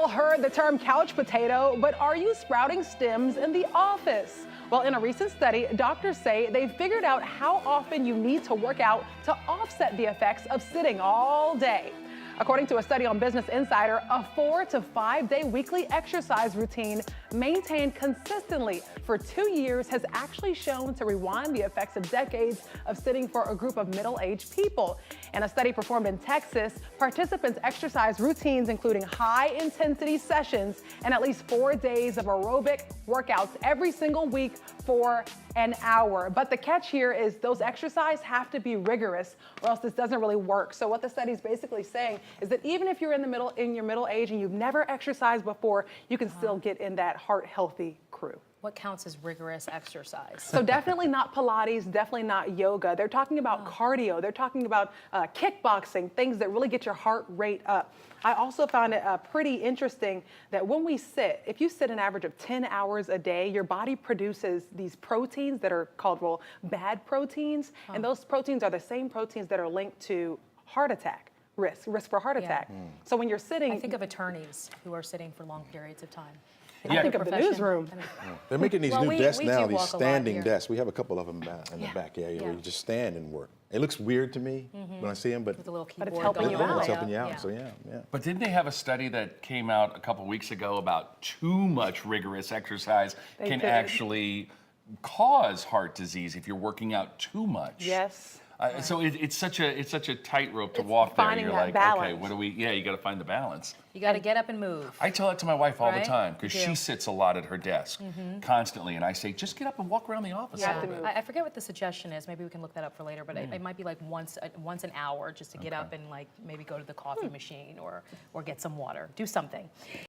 all heard the term couch potato, but are you sprouting stems in the office? Well, in a recent study, doctors say they figured out how often you need to work out to offset the effects of sitting all day. According to a study on Business Insider, a 4 to 5 day weekly exercise routine maintained consistently for 2 years has actually shown to rewind the effects of decades of sitting for a group of middle-aged people. In a study performed in Texas, participants exercise routines including high-intensity sessions and at least 4 days of aerobic workouts every single week for an hour. But the catch here is those exercises have to be rigorous or else this doesn't really work. So what the study is basically saying is that even if you're in your middle age and you've never exercised before, you can still get in that heart healthy crew. What counts as rigorous exercise? So definitely not Pilates, definitely not yoga. They're talking about cardio. They're talking about kickboxing, things that really get your heart rate up. I also found it pretty interesting that when we sit, if you sit an average of 10 hours a day, your body produces these proteins that are called, well, bad proteins. And those proteins are the same proteins that are linked to heart attack. Risk for heart attack. So when you're sitting, I think of attorneys who are sitting for long periods of time. I think of the newsroom. They're making these Well, new we desks do now, these walk a lot standing here. desks. We have a couple of them in the back area where you just stand and work. It looks weird to me when I see them, but With a little But keyboard it's helping going you all the out. way it's helping up. you out. So yeah. But didn't they have a study that came out a couple weeks ago about too much rigorous exercise can did. actually cause heart disease if you're working out too much? Yes. So it's such a tightrope to walk there. finding You're that like, balance. okay, what do we? Yeah, you got to find the balance. You got to get up and move. I tell that to my wife all Right? the time because You she do. sits a lot at her desk constantly, and I say, just get up and walk around the office You a have little to bit. move. I forget what the suggestion is. Maybe we can look that up for later. But it might be like once an hour just to get up and like maybe go to the coffee machine or get some water. Do something.